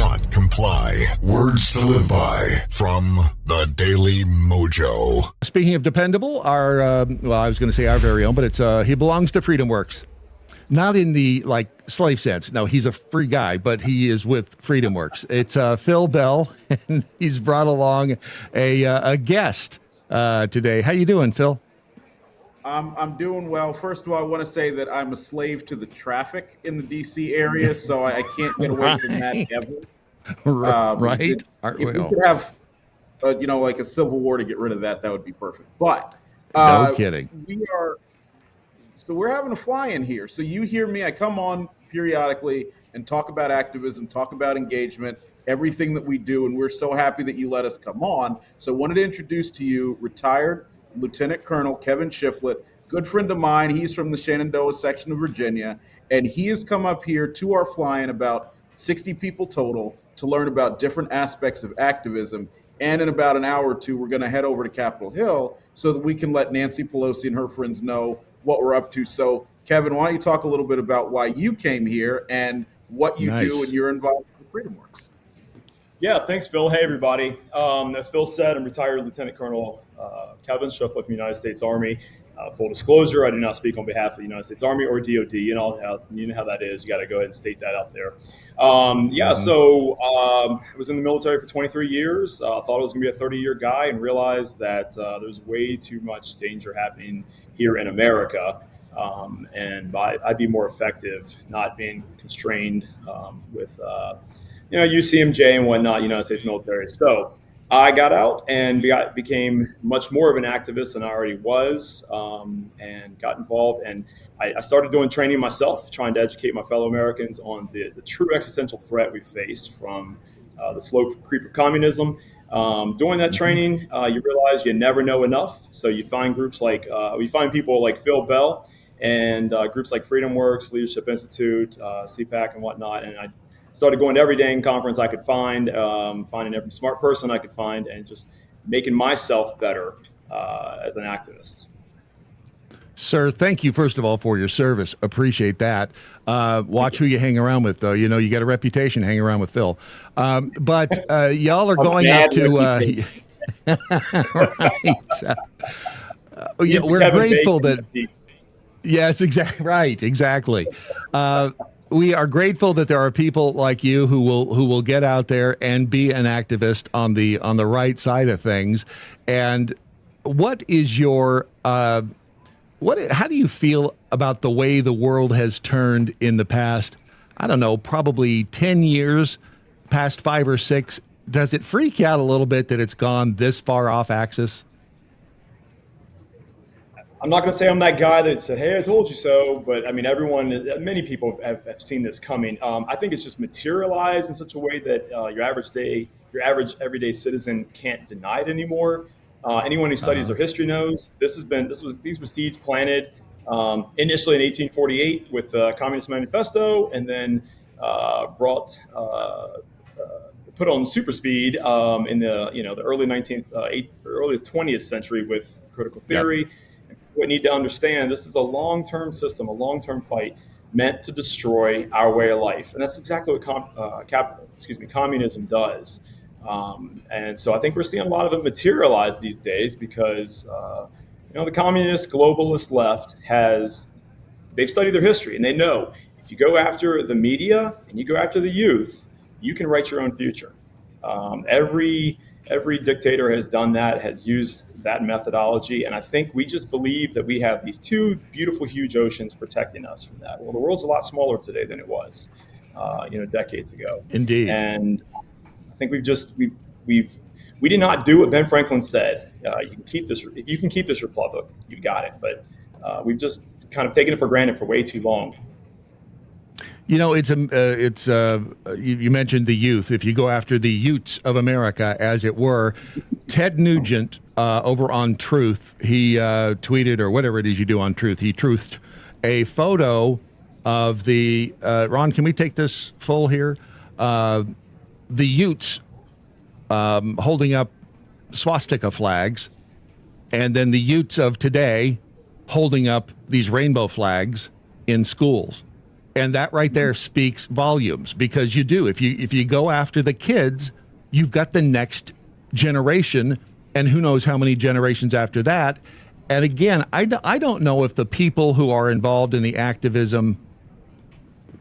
not comply. Words to live by from the Daily Mojo. Speaking of dependable, our, I was going to say our very own, but it's he belongs to Freedomworks. Not in the slave sense. No, he's a free guy, but he is with Freedomworks. It's Phil Bell, and he's brought along a guest today. How you doing, Phil? I'm doing well. First of all, I want to say that I'm a slave to the traffic in the D.C. area, so I can't get away from that ever. Right? If we could have, like a civil war to get rid of that, that would be perfect. But no kidding. We're having a fly-in here. So you hear me. I come on periodically and talk about activism, talk about engagement, everything that we do, and we're so happy that you let us come on. So I wanted to introduce to you retired Lieutenant Colonel Kevin Shifflett, good friend of mine. He's from the Shenandoah section of Virginia, and he has come up here to our fly-in, about 60 people total, to learn about different aspects of activism. And in about an hour or two, we're going to head over to Capitol Hill so that we can let Nancy Pelosi and her friends know what we're up to. So, Kevin, why don't you talk a little bit about why you came here and what you do and you're involved with Freedomworks? Yeah, thanks, Phil. Hey, everybody. As Phil said, I'm retired Lieutenant Colonel Kevin Shifflett from the United States Army. Full disclosure, I do not speak on behalf of the United States Army or DOD. You know how that is. You got to go ahead and state that out there. So I was in the military for 23 years. Thought I was going to be a 30-year guy and realized that there's way too much danger happening here in America. And I'd be more effective not being constrained with UCMJ and whatnot, United States military. So I got out and became much more of an activist than I already was, and got involved. And I started doing training myself, trying to educate my fellow Americans on the true existential threat we faced from the slow creep of communism. Doing that training, you realize you never know enough. So you find groups we find people like Phil Bell and groups like Freedomworks, Leadership Institute, CPAC and whatnot. And I started going to every dang conference I could find, finding every smart person I could find, and just making myself better as an activist. Sir, thank you, first of all, for your service. Appreciate that. Watch who you hang around with, though. You know, you got a reputation hanging around with Phil. But y'all are going up to... right. We're grateful that... Yes, exactly. Right, exactly. We are grateful that there are people like you who will get out there and be an activist on the right side of things. And what is your how do you feel about the way the world has turned in the past, I don't know, probably 10 years, past 5 or 6? Does it freak you out a little bit that it's gone this far off axis? I'm not going to say I'm that guy that said, "Hey, I told you so," but I mean, many people have seen this coming. I think it's just materialized in such a way that your average everyday citizen can't deny it anymore. Anyone who studies their history knows these were seeds planted initially in 1848 with the Communist Manifesto, and then put on super speed in the early 20th century with critical theory. Yep. We need to understand this is a long-term system, a long-term fight meant to destroy our way of life. And that's exactly what communism does. And so I think we're seeing a lot of it materialize these days because, the communist globalist left they've studied their history, and they know if you go after the media and you go after the youth, you can write your own future. Every dictator has done that, has used that methodology. And I think we just believe that we have these two beautiful, huge oceans protecting us from that. Well, the world's a lot smaller today than it was, decades ago. Indeed. And I think we did not do what Ben Franklin said. If you can keep this republic, you got it. But we've just kind of taken it for granted for way too long. You know, you mentioned the youth. If you go after the Utes of America, as it were, Ted Nugent over on Truth, he tweeted, or whatever it is you do on Truth, he truthed a photo of the, Ron, can we take this full here? The Utes holding up swastika flags, and then the Utes of today holding up these rainbow flags in schools. And that right there speaks volumes, because you do. If you go after the kids, you've got the next generation, and who knows how many generations after that. And again, I don't know if the people who are involved in the activism,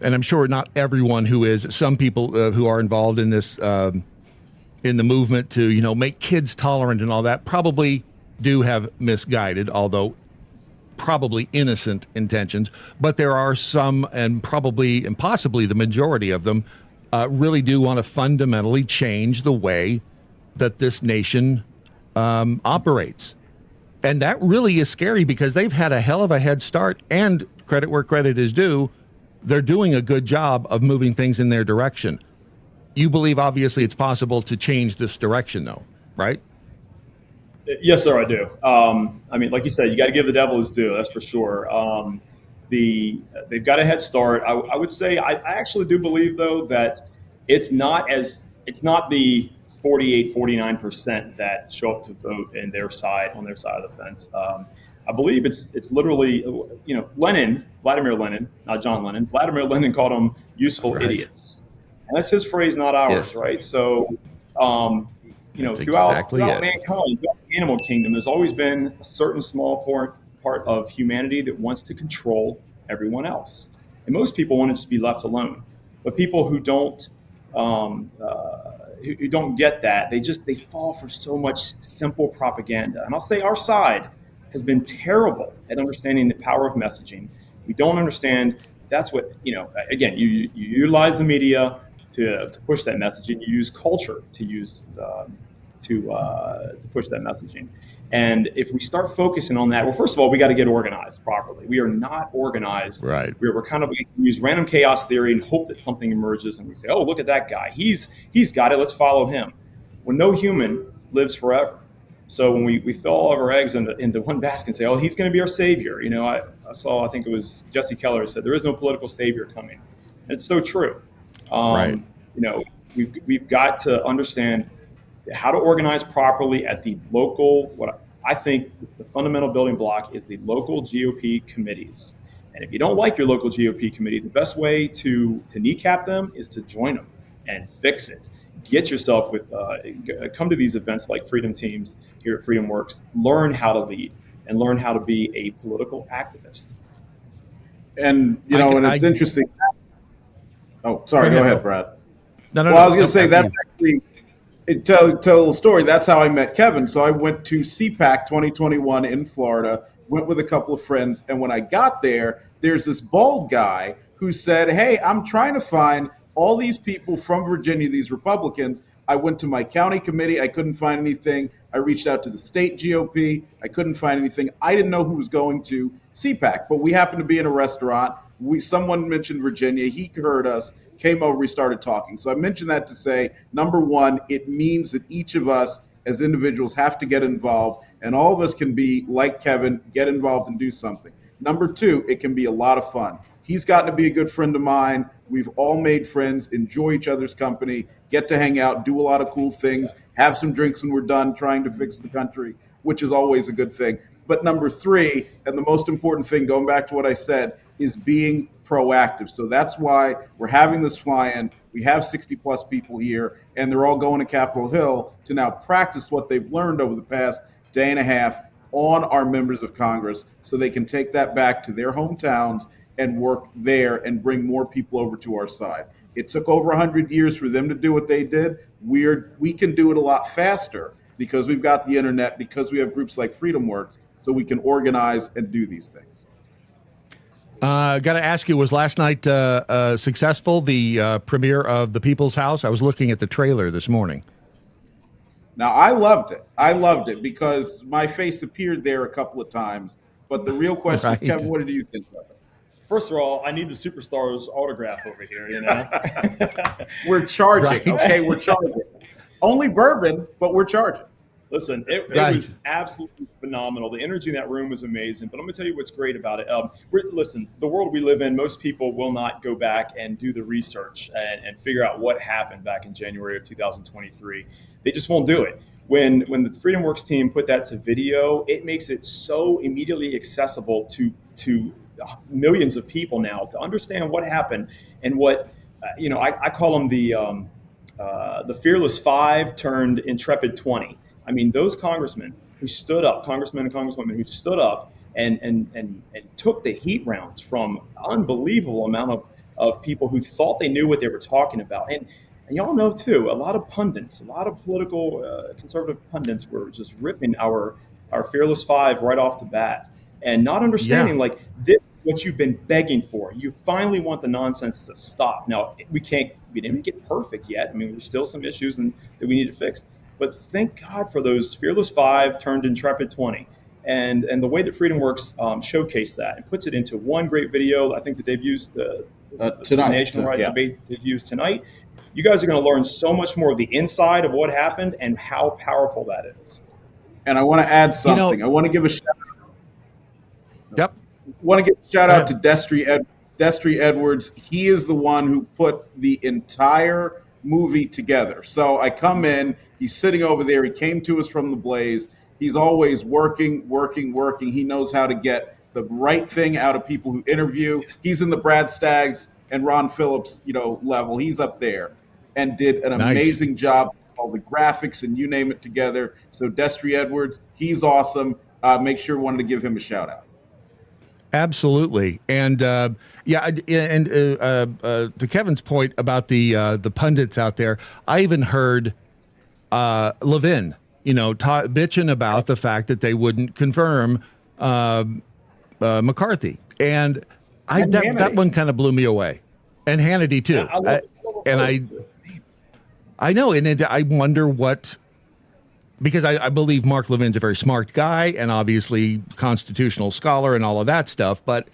and I'm sure not everyone who is, some people who are involved in this, in the movement to, make kids tolerant and all that, probably do have misguided, although probably innocent intentions. But there are some, and probably and possibly the majority of them, really do want to fundamentally change the way that this nation operates. And that really is scary, because they've had a hell of a head start, and credit where credit is due, they're doing a good job of moving things in their direction. You believe, obviously, it's possible to change this direction, though, right? Yes, sir, I do. I mean, like you said, you got to give the devil his due. That's for sure. They've got a head start. I would say I actually do believe, though, that it's not the 48-49% that show up to vote on their side of the fence. I believe it's literally, Vladimir Lenin, not John Lennon. Vladimir Lenin called them useful idiots, and that's his phrase, not ours, yes. Right? So, throughout mankind, throughout the animal kingdom, there's always been a certain small part of humanity that wants to control everyone else, and most people want to just be left alone. But people who don't get that, they fall for so much simple propaganda. And I'll say our side has been terrible at understanding the power of messaging. We don't understand. That's what, again, you utilize the media to push that messaging. You use culture to push that messaging. And if we start focusing on that, well, first of all, we got to get organized properly. We are not organized. Right. We're kind of use random chaos theory and hope that something emerges, and we say, oh, look at that guy. He's got it. Let's follow him. Well, no human lives forever. So when we throw all of our eggs into one basket and say, oh, he's going to be our savior. I saw, I think it was Jesse Keller said, there is no political savior coming. And it's so true. Right. We've got to understand how to organize properly at the local, what I think the fundamental building block is the local GOP committees. And if you don't like your local GOP committee, the best way to kneecap them is to join them and fix it. Get yourself come to these events like Freedom Teams here at Freedomworks, learn how to lead and learn how to be a political activist. And, it's interesting. Oh, sorry. Go ahead, Brad. No, I was going to say that's actually, tell a little story. That's how I met Kevin. So I went to CPAC 2021 in Florida, went with a couple of friends. And when I got there, there's this bald guy who said, hey, I'm trying to find all these people from Virginia, these Republicans. I went to my county committee. I couldn't find anything. I reached out to the state GOP. I couldn't find anything. I didn't know who was going to CPAC, but we happened to be in a restaurant. Someone mentioned Virginia. He heard us, came over, we started talking. So I mentioned that to say, number one, it means that each of us as individuals have to get involved, and all of us can be like Kevin, get involved and do something. Number two, it can be a lot of fun. He's gotten to be a good friend of mine. We've all made friends, enjoy each other's company, get to hang out, do a lot of cool things, have some drinks when we're done trying to fix the country, which is always a good thing. But number three, and the most important thing, going back to what I said, is being proactive. So that's why we're having this fly-in. We have 60 plus people here, and they're all going to Capitol Hill to now practice what they've learned over the past day and a half on our members of Congress, so they can take that back to their hometowns and work there and bring more people over to our side. It took over 100 years for them to do what they did. We can do it a lot faster because we've got the internet, because we have groups like Freedomworks, so we can organize and do these things. Got to ask you, was last night successful, the premiere of The People's House? I was looking at the trailer this morning. Now, I loved it because my face appeared there a couple of times. But the real question is, Kevin, what did you think of it? First of all, I need the superstar's autograph over here, We're charging, okay? We're charging. Only bourbon, but we're charging. Listen, it was absolutely phenomenal. The energy in that room was amazing. But I'm going to tell you what's great about it. Listen, the world we live in, most people will not go back and do the research and figure out what happened back in January of 2023. They just won't do it. When the Freedomworks team put that to video, it makes it so immediately accessible to millions of people now to understand what happened and what, I call them the Fearless Five turned Intrepid 20. I mean, those congressmen who stood up, congressmen and congresswomen who stood up and took the heat rounds from unbelievable amount of people who thought they knew what they were talking about. And y'all know too, a lot of pundits, a lot of political conservative pundits were just ripping our Fearless Five right off the bat and not understanding like this is what you've been begging for. You finally want the nonsense to stop. Now we didn't make it perfect yet. I mean, there's still some issues that we need to fix. But thank God for those Fearless Five turned Intrepid 20. And the way that Freedomworks showcased that and puts it into one great video, I think that they've used the nationwide debate they've used tonight. You guys are going to learn so much more of the inside of what happened and how powerful that is. And I want to add something. I want to give a shout out. Yep. I want to give a shout out to Destry Edwards. He is the one who put the entire movie together. So I come in, he's sitting over there. He came to us from the Blaze. He's always working. He knows how to get the right thing out of people who interview. He's in the Brad Staggs and Ron Phillips, level. He's up there and did an amazing job, all the graphics and you name it together. So Destry Edwards, he's awesome. Make sure wanted to give him a shout out. Absolutely. And to Kevin's point about the pundits out there, I even heard Levin, bitching about the fact that they wouldn't confirm McCarthy. And that one kind of blew me away. And Hannity too. I know. And I wonder what, because I believe Mark Levin's a very smart guy and obviously constitutional scholar and all of that stuff. But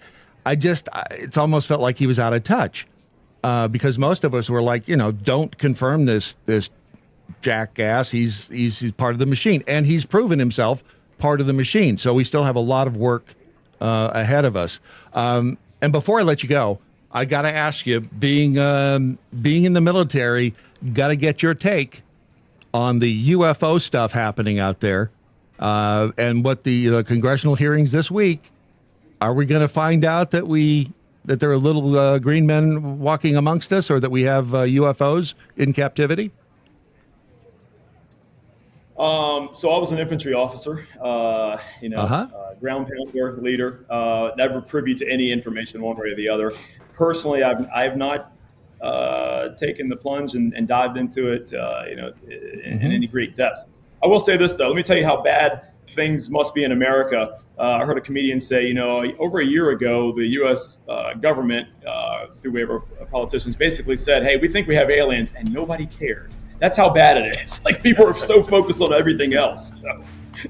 it's almost felt like he was out of touch because most of us were like, don't confirm this jackass. He's part of the machine, and he's proven himself part of the machine. So we still have a lot of work ahead of us. And before I let you go, I got to ask you, being in the military, got to get your take on the UFO stuff happening out there, and what the congressional hearings this week. Are we going to find out that there are little green men walking amongst us, or that we have UFOs in captivity? So I was an infantry officer, ground pounder, leader, never privy to any information one way or the other. Personally, I have not taken the plunge and dived into it, in any great depths. I will say this though. Let me tell you how bad things must be in America. I heard a comedian say, over a year ago, the U.S. government, through way of politicians, basically said, "Hey, we think we have aliens," and nobody cared. That's how bad it is. Like, people are so focused on everything else. So,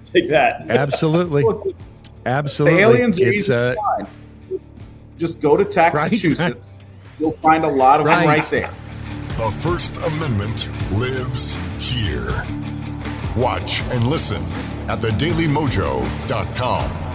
take that. Absolutely. Absolutely. The aliens are easy to find. Just go to Massachusetts. Right. You'll find a lot of them right there. The First Amendment lives here. Watch and listen at thedailymojo.com.